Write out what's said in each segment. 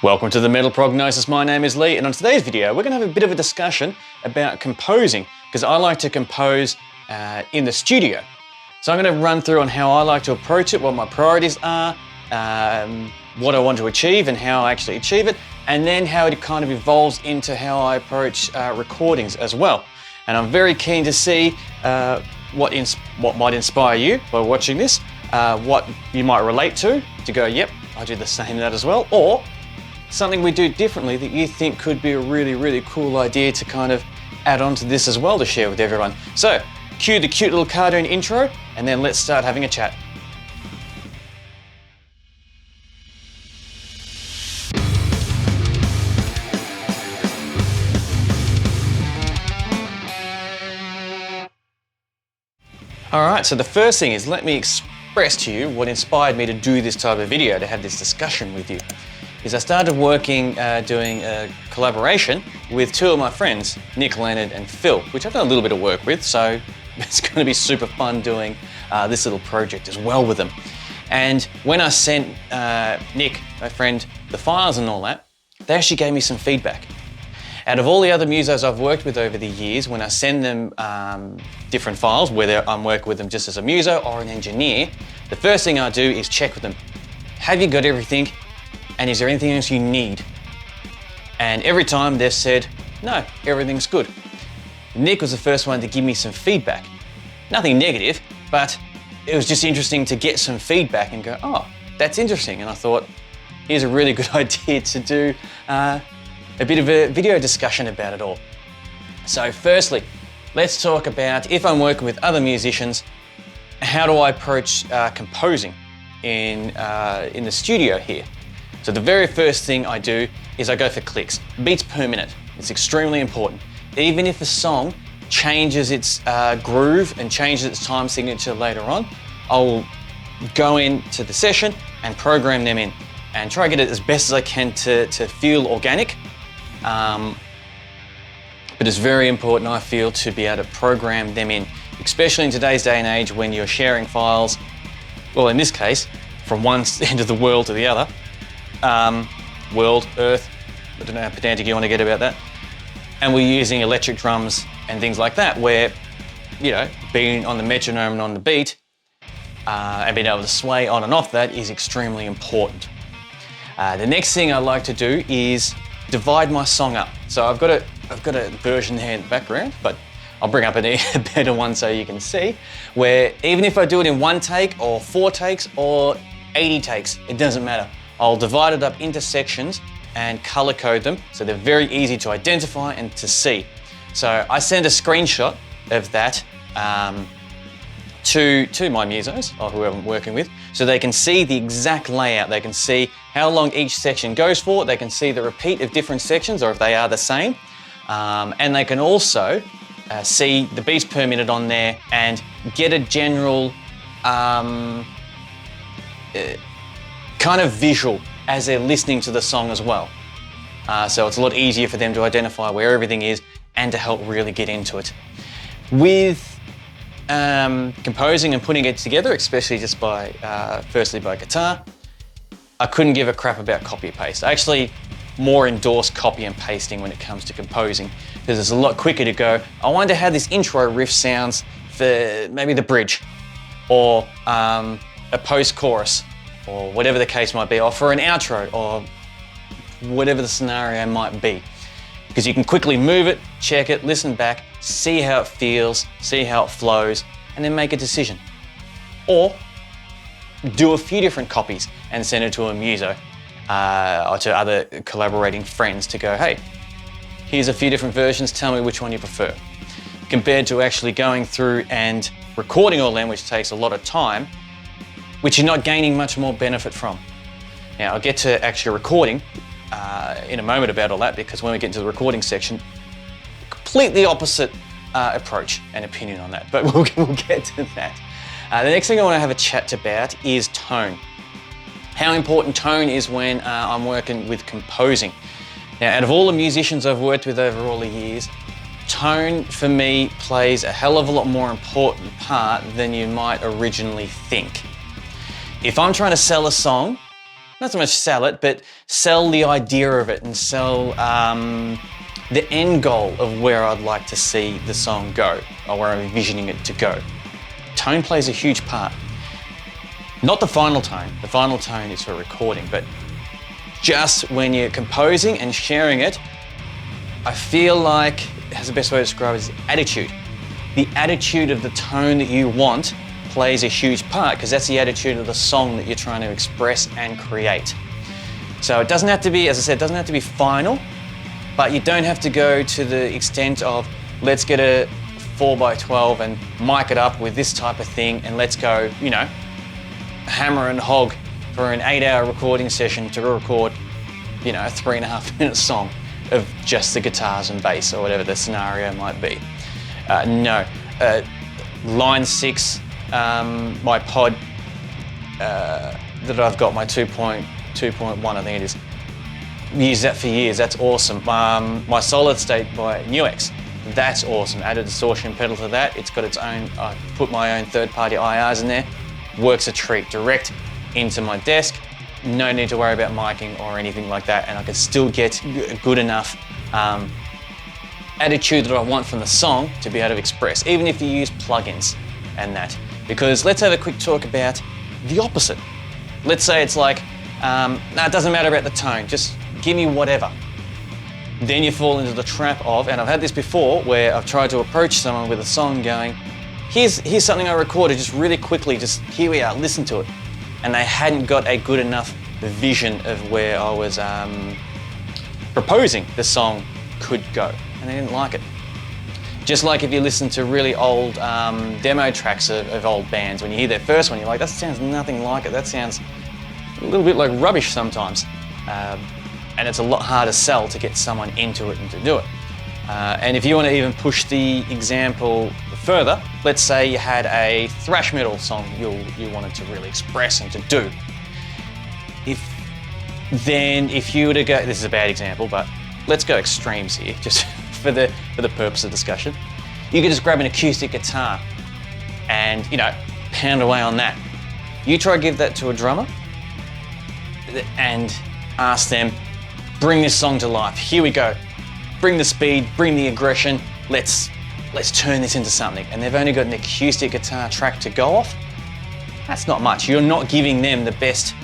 Welcome to the Metal Prognosis. My name is Lee, and on today's video we're going to have a bit of a discussion about composing, because I like to compose in the studio. So I'm going to run through on how I like to approach it, what my priorities are, what I want to achieve and how I actually achieve it, and then how it kind of evolves into how I approach recordings as well. And I'm very keen to see what might inspire you by watching this, what you might relate to go, yep, I do the same that as well, or something we do differently that you think could be a really, really cool idea to kind of add on to this as well to share with everyone. So, cue the cute little cartoon intro, and then let's start having a chat. All right, so the first thing is, let me express to you what inspired me to do this type of video, to have this discussion with you. Is I started working, doing a collaboration with two of my friends, Nick, Leonard and Phil, which I've done a little bit of work with, so it's going to be super fun doing this little project as well with them. And when I sent Nick, my friend, the files and all that, they actually gave me some feedback. Out of all the other musos I've worked with over the years, when I send them different files, whether I'm working with them just as a muso or an engineer, the first thing I do is check with them. Have you got everything? And is there anything else you need? And every time they've said, no, everything's good. Nick was the first one to give me some feedback. Nothing negative, but it was just interesting to get some feedback and go, oh, that's interesting. And I thought, here's a really good idea to do a bit of a video discussion about it all. So firstly, let's talk about, if I'm working with other musicians, how do I approach composing in the studio here? So the very first thing I do is I go for clicks, beats per minute. It's extremely important. Even if a song changes its groove and changes its time signature later on, I'll go into the session and program them in and try to get it as best as I can to feel organic. But it's very important, I feel, to be able to program them in, especially in today's day and age when you're sharing files, well, in this case, from one end of the world to the other. World, Earth, I don't know how pedantic you want to get about that. And we're using electric drums and things like that, where, you know, being on the metronome and on the beat, and being able to sway on and off that is extremely important. The next thing I like to do is divide my song up. So I've got a version here in the background, but I'll bring up a better one so you can see, where even if I do it in 1 take or 4 takes or 80 takes, it doesn't matter. I'll divide it up into sections and color code them so they're very easy to identify and to see. So I send a screenshot of that to my musos or whoever I'm working with, so they can see the exact layout. They can see how long each section goes for. They can see the repeat of different sections or if they are the same. And they can also see the beats per minute on there and get a general kind of visual as they're listening to the song as well. So it's a lot easier for them to identify where everything is and to help really get into it. With composing and putting it together, especially just by, firstly by guitar, I couldn't give a crap about copy and paste. I actually more endorse copy and pasting when it comes to composing, because it's a lot quicker to go, I wonder how this intro riff sounds for maybe the bridge, or a post-chorus, or whatever the case might be, or for an outro, or whatever the scenario might be. Because you can quickly move it, check it, listen back, see how it feels, see how it flows, and then make a decision. Or do a few different copies and send it to a muso or to other collaborating friends to go, hey, here's a few different versions, tell me which one you prefer. Compared to actually going through and recording all them, which takes a lot of time, which you're not gaining much more benefit from. Now, I'll get to actually recording in a moment about all that, because when we get into the recording section, completely opposite approach and opinion on that, but we'll get to that. The next thing I want to have a chat about is tone. How important tone is when I'm working with composing. Now, out of all the musicians I've worked with over all the years, tone for me plays a hell of a lot more important part than you might originally think. If I'm trying to sell a song not so much sell it, but sell the idea of it and sell the end goal of where I'd like to see the song go, or where I'm envisioning it to go. Tone plays a huge part. Not the final tone. The final tone is for recording, but just when you're composing and sharing it, I feel like, as the best way to describe it is attitude. The attitude of the tone that you want plays a huge part, because that's the attitude of the song that you're trying to express and create. So it doesn't have to be, as I said, it doesn't have to be final, but you don't have to go to the extent of, let's get a 4x12 and mic it up with this type of thing and let's go, you know, hammer and hog for an 8-hour recording session to record, you know, a 3.5-minute song of just the guitars and bass or whatever the scenario might be. No. Line 6, my pod that I've got, my 2.1 I think it is, used that for years, that's awesome. My Solid State by Nuix, that's awesome. Added a distortion pedal to that, it's got its own, I put my own third-party IRs in there, works a treat, direct into my desk, no need to worry about miking or anything like that, and I can still get a good enough attitude that I want from the song to be able to express, even if you use plugins and that. Because let's have a quick talk about the opposite. Let's say it's like, no, it doesn't matter about the tone, just give me whatever. Then you fall into the trap of, and I've had this before, where I've tried to approach someone with a song going, here's something I recorded just really quickly, just here we are, listen to it. And they hadn't got a good enough vision of where I was proposing the song could go, and they didn't like it. Just like if you listen to really old demo tracks of old bands, when you hear their first one, you're like, that sounds nothing like it, that sounds a little bit like rubbish sometimes. And it's a lot harder to sell to get someone into it and to do it. And if you want to even push the example further, let's say you had a thrash metal song you wanted to really express and to do. If you were to go, this is a bad example, but let's go extremes here, just for the purpose of discussion. You could just grab an acoustic guitar and, you know, pound away on that. You try to give that to a drummer and ask them, bring this song to life. Here we go. Bring the speed, bring the aggression. Let's turn this into something. And they've only got an acoustic guitar track to go off. That's not much. You're not giving them the best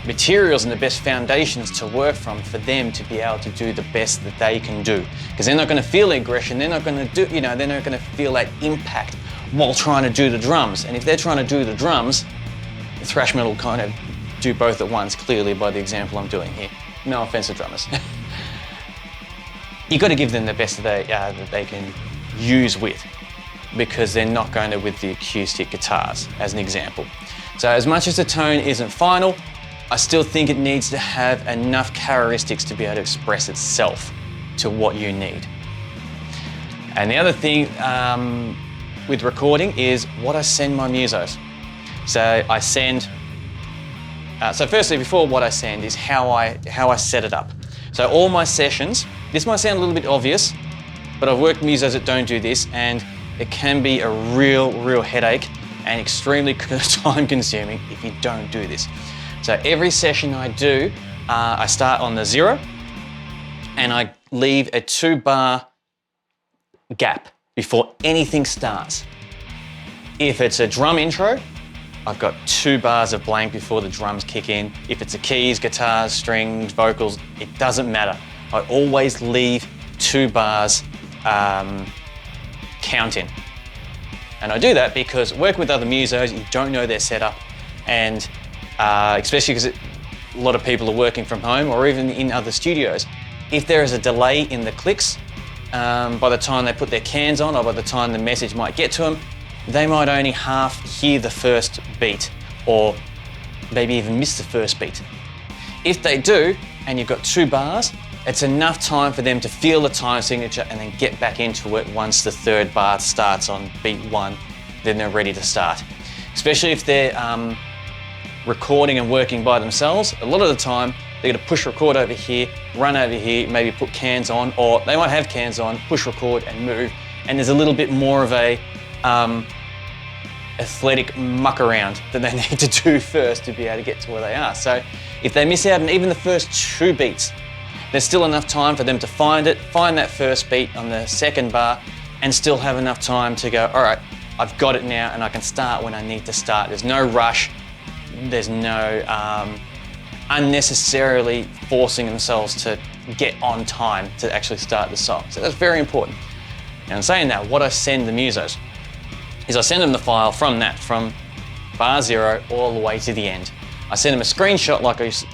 materials and the best foundations to work from for them to be able to do the best that they can do. Because they're not going to feel the aggression. They're not going to do, they're not going to feel that impact while trying to do the drums. And if they're trying to do the drums, the thrash metal kind of do both at once, clearly by the example I'm doing here. No offense to drummers. You've got to give them the best that they can use with, because they're not going to with the acoustic guitars, as an example. So as much as the tone isn't final, I still think it needs to have enough characteristics to be able to express itself to what you need. And the other thing with recording is what I send my musos. So I send, so firstly, before what I send is how I set it up. So all my sessions, this might sound a little bit obvious, but I've worked musos that don't do this, and it can be a real headache and extremely time consuming if you don't do this. So every session I do, I start on the 0 and I leave a 2-bar gap before anything starts. If it's a drum intro, I've got 2 bars of blank before the drums kick in. If it's a keys, guitars, strings, vocals, it doesn't matter. I always leave 2 bars count in. And I do that because working with other musos, you don't know their setup, and especially because a lot of people are working from home or even in other studios. If there is a delay in the clicks, by the time they put their cans on or by the time the message might get to them, they might only half hear the first beat or maybe even miss the first beat. If they do, and you've got 2 bars, it's enough time for them to feel the time signature and then get back into it once the 3rd bar starts on beat 1, then they're ready to start. Especially if they're recording and working by themselves, a lot of the time they're gonna push record over here, run over here, maybe put cans on, or they might have cans on, push record and move, and there's a little bit more of a athletic muck around that they need to do first to be able to get to where they are. So if they miss out on even the first 2 beats, there's still enough time for them to find that first beat on the second bar, and still have enough time to go, all right, I've got it now and I can start when I need to start. There's no rush, there's no unnecessarily forcing themselves to get on time to actually start the song. So that's very important. And in saying that, what I send the musos is I send them the file from bar 0 all the way to the end. I send them a screenshot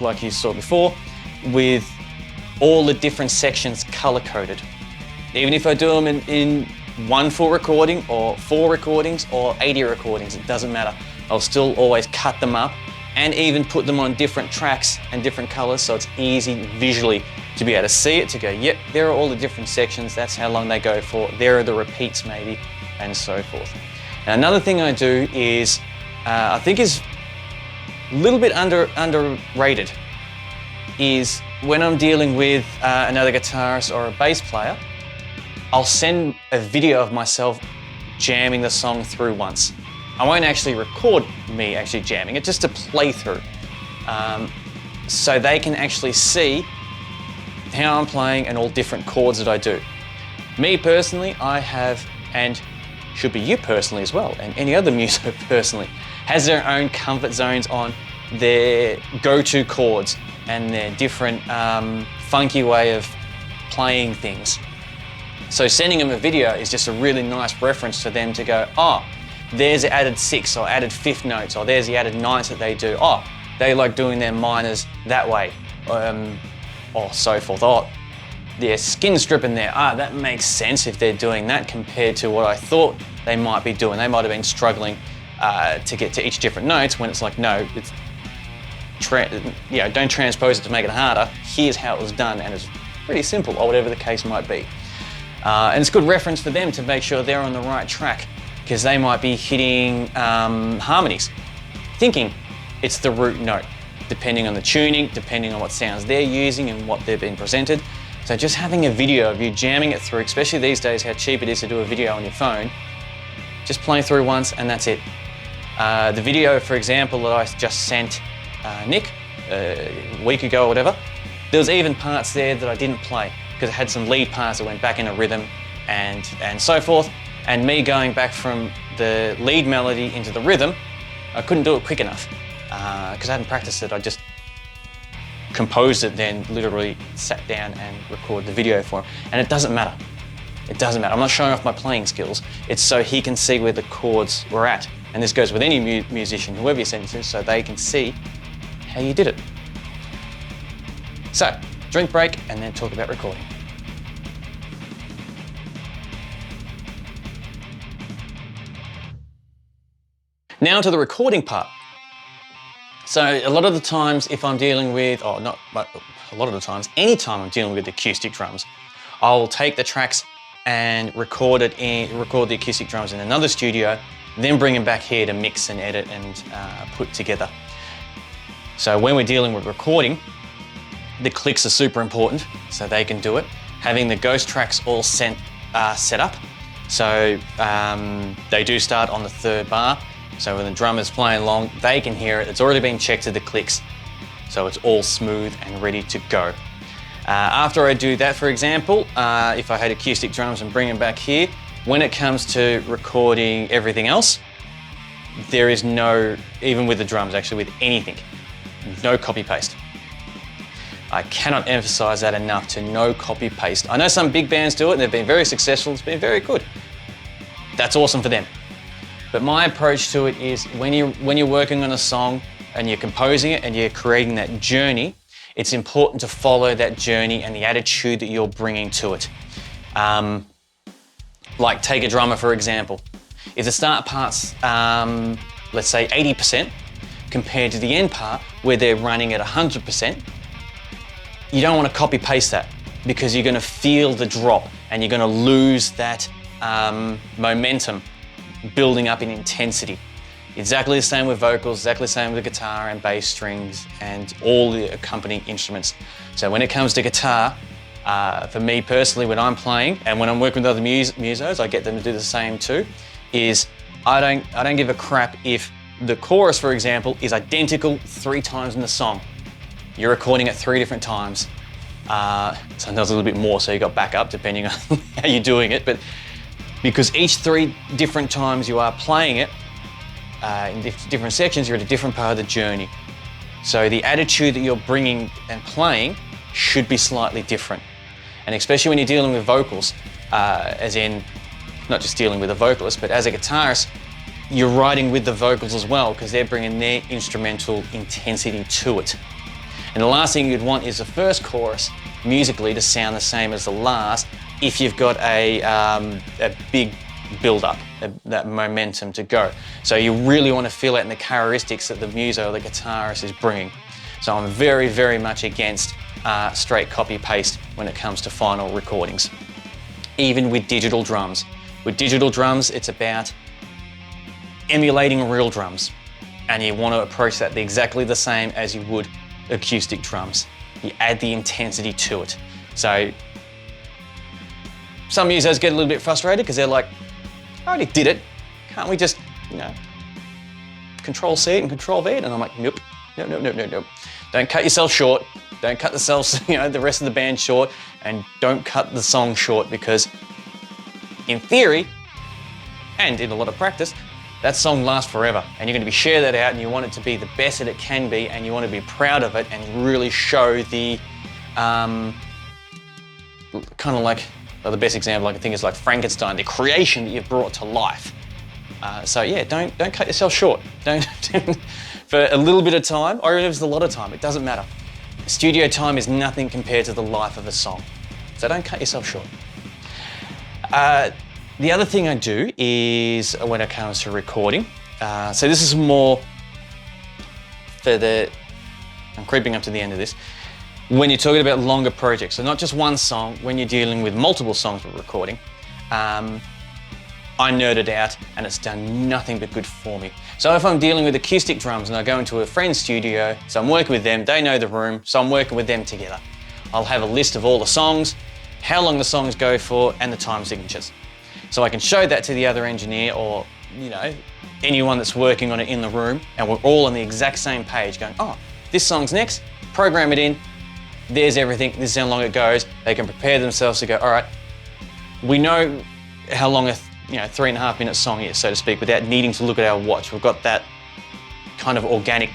like you saw before, with all the different sections color-coded. Even if I do them in 1 full recording or 4 recordings or 80 recordings, it doesn't matter. I'll still always cut them up and even put them on different tracks and different colors, so it's easy visually to be able to see it, to go, yep, there are all the different sections, that's how long they go for, there are the repeats maybe, and so forth. Now, another thing I do is, I think is a little bit underrated, is when I'm dealing with another guitarist or a bass player, I'll send a video of myself jamming the song through once. I won't actually record me actually jamming it, just to play through. So they can actually see how I'm playing and all different chords that I do. Me personally, I have, and should be you personally as well, and any other muso personally, has their own comfort zones on their go-to chords and their different funky way of playing things. So sending them a video is just a really nice reference for them to go, oh, there's the added 6th or added 5th notes, or there's the added 9th that they do. Oh, they like doing their minors that way, or so forth. Oh, their skin strip in there. Ah, that makes sense if they're doing that compared to what I thought they might be doing. They might have been struggling to get to each different notes, when it's like, no, it's don't transpose it to make it harder. Here's how it was done, and it's pretty simple, or whatever the case might be. And it's good reference for them to make sure they're on the right track, because they might be hitting harmonies, thinking it's the root note, depending on the tuning, depending on what sounds they're using and what they're being presented. So just having a video of you jamming it through, especially these days how cheap it is to do a video on your phone, just playing through once and that's it. The video, for example, that I just sent Nick a week ago or whatever, there was even parts there that I didn't play because it had some lead parts that went back in a rhythm and so forth. And me going back from the lead melody into the rhythm, I couldn't do it quick enough because I hadn't practiced it. I just composed it, then literally sat down and recorded the video for him. And it doesn't matter. It doesn't matter. I'm not showing off my playing skills. It's so he can see where the chords were at. And this goes with any musician, whoever you send it to, so they can see how you did it. So, drink break and then talk about recording. Now to the recording part. So a lot of the times if I'm dealing with, a lot of the times, anytime I'm dealing with acoustic drums, I'll take the tracks and record the acoustic drums in another studio, then bring them back here to mix and edit and put together. So when we're dealing with recording, the clicks are super important so they can do it. Having the ghost tracks all set up, so they do start on the 3rd bar. So when the drummer's playing along, they can hear it. It's already been checked to the clicks, so it's all smooth and ready to go. After I do that, for example, if I had acoustic drums and bring them back here, when it comes to recording everything else, there is no, even with the drums actually, with anything, no copy paste. I cannot emphasize that enough, to no copy paste. I know some big bands do it and they've been very successful, it's been very good. That's awesome for them. But my approach to it is when you're working on a song and you're composing it and you're creating that journey, it's important to follow that journey and the attitude that you're bringing to it. Like take a drummer for example. If the start part's, let's say 80% compared to the end part where they're running at 100%, you don't want to copy paste that because you're going to feel the drop and you're going to lose that momentum building up in intensity. Exactly the same with vocals, exactly the same with the guitar and bass strings and all the accompanying instruments. So when it comes to guitar, for me personally when I'm playing and when I'm working with other musos, I get them to do the same too, is I don't give a crap if the chorus, for example, is identical 3 times in the song. You're recording it 3 different times. Sometimes a little bit more, so you got backup depending on how you're doing it. But because each 3 different times you are playing it in different sections, you're at a different part of the journey. So the attitude that you're bringing and playing should be slightly different. And especially when you're dealing with vocals, as in not just dealing with a vocalist, but as a guitarist, you're writing with the vocals as well because they're bringing their instrumental intensity to it. And the last thing you'd want is the first chorus musically to sound the same as the last if you've got a big build-up, that momentum to go. So you really want to feel it in the characteristics that the muso or the guitarist is bringing. So I'm very, very much against straight copy-paste when it comes to final recordings. Even with digital drums. With digital drums, it's about emulating real drums. And you want to approach that exactly the same as you would acoustic drums. You add the intensity to it. So some users get a little bit frustrated because they're like, I already did it. Can't we just, Control C it and Control V it? And I'm like, nope. Don't cut yourself short. Don't cut the rest of the band short, and don't cut the song short because in theory, and in a lot of practice, that song lasts forever, and you're going to share that out, and you want it to be the best that it can be, and you want to be proud of it and really show the kind of like, well, the best example I can think is like Frankenstein, the creation that you've brought to life. So yeah, don't cut yourself short. Don't for a little bit of time, or if it's a lot of time, it doesn't matter. Studio time is nothing compared to the life of a song. So don't cut yourself short. The other thing I do is when it comes to recording, so this is more for I'm creeping up to the end of this, when you're talking about longer projects, so not just one song, when you're dealing with multiple songs we're recording, I nerded out and it's done nothing but good for me. So if I'm dealing with acoustic drums and I go into a friend's studio, so I'm working with them, they know the room, so I'm working with them together. I'll have a list of all the songs, how long the songs go for, and the time signatures. So I can show that to the other engineer or, anyone that's working on it in the room, and we're all on the exact same page going, oh, this song's next, program it in, there's everything, this is how long it goes. They can prepare themselves to go, all right, we know how long a 3.5 minute song is, so to speak, without needing to look at our watch. We've got that kind of organic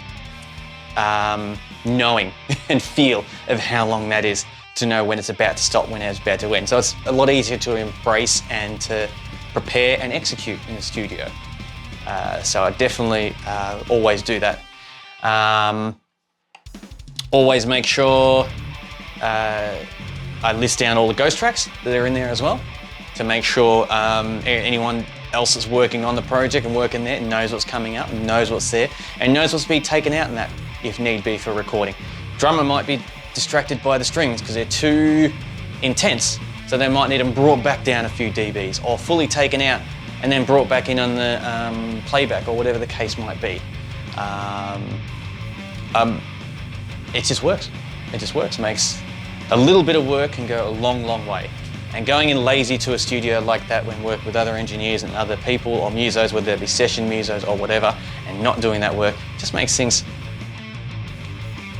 knowing and feel of how long that is to know when it's about to stop, when it's about to end. So it's a lot easier to embrace and to prepare and execute in the studio. So I definitely always do that. Always make sure I list down all the ghost tracks that are in there as well, to make sure anyone else that's working on the project and working there knows what's coming up and knows what's there and knows what's being taken out in that if need be for recording. Drummer might be distracted by the strings because they're too intense, so they might need them brought back down a few dBs or fully taken out and then brought back in on the playback or whatever the case might be. It just works. It just works. Makes a little bit of work can go a long, long way. And going in lazy to a studio like that when working with other engineers and other people or musos, whether it be session musos or whatever, and not doing that work, just makes things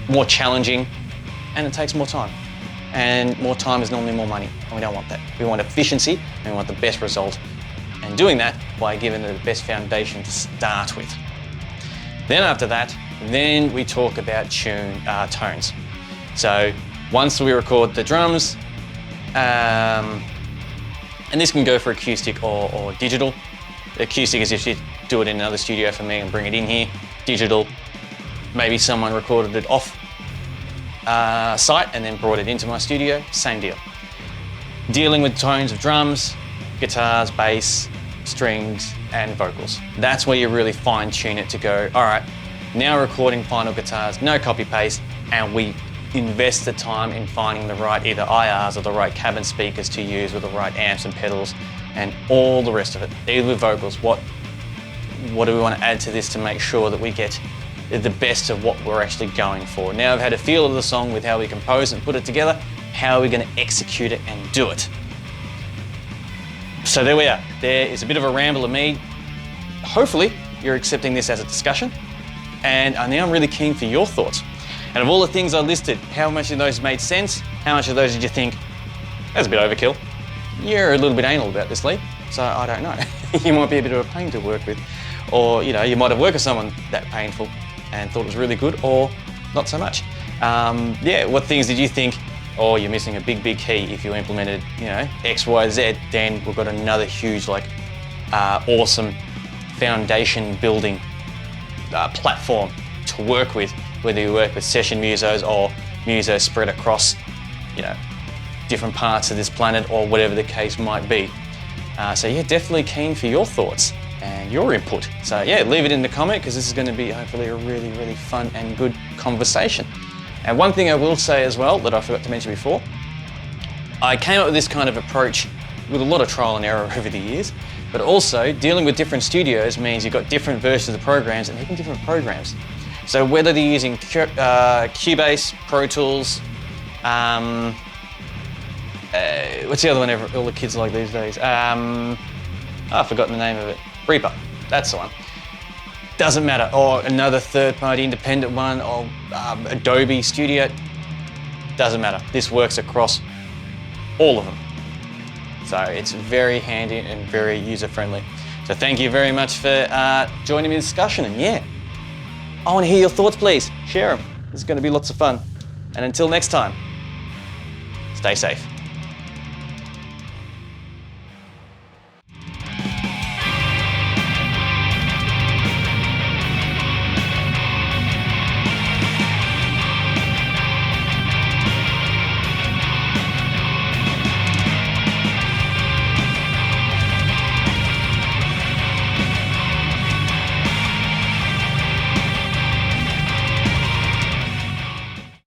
more challenging and it takes more time. And more time is normally more money, and we don't want that. We want efficiency and we want the best result. And doing that by giving it the best foundation to start with. Then after that, then we talk about tones. So once we record the drums, and this can go for acoustic or digital. Acoustic is if you do it in another studio for me and bring it in here. Digital, maybe someone recorded it off site and then brought it into my studio, same deal. Dealing with tones of drums, guitars, bass, strings, and vocals. That's where you really fine tune it to go, all right, now recording final guitars, no copy paste, and we invest the time in finding the right either IRs or the right cabin speakers to use with the right amps and pedals and all the rest of it. Either with vocals, what do we want to add to this to make sure that we get the best of what we're actually going for. Now I've had a feel of the song with how we compose and put it together, how are we going to execute it and do it? So there we are. There is a bit of a ramble of me hopefully you're accepting this as a discussion, and now I'm really keen for your thoughts. And of all the things I listed, how much of those made sense? How much of those did you think, that's a bit overkill? You're a little bit anal about this, Lee, so I don't know. You might be a bit of a pain to work with, or you might have worked with someone that painful and thought it was really good, or not so much. What things did you think, oh, you're missing a big key if you implemented, X, Y, Z, then we've got another huge, awesome foundation building platform to work with, whether you work with session musos or musos spread across, different parts of this planet or whatever the case might be. Definitely keen for your thoughts and your input. So leave it in the comment, because this is going to be hopefully a really, really fun and good conversation. And one thing I will say as well that I forgot to mention before, I came up with this kind of approach with a lot of trial and error over the years, but also dealing with different studios means you've got different versions of the programs and even different programs. So whether they're using Cubase, Pro Tools, what's the other one all the kids like these days? I've forgotten the name of it. Reaper, that's the one. Doesn't matter. Or another third-party independent one, or Adobe Studio. Doesn't matter. This works across all of them. So it's very handy and very user-friendly. So thank you very much for joining me in the discussion. And I want to hear your thoughts, please. Share them. This is going to be lots of fun. And until next time, stay safe.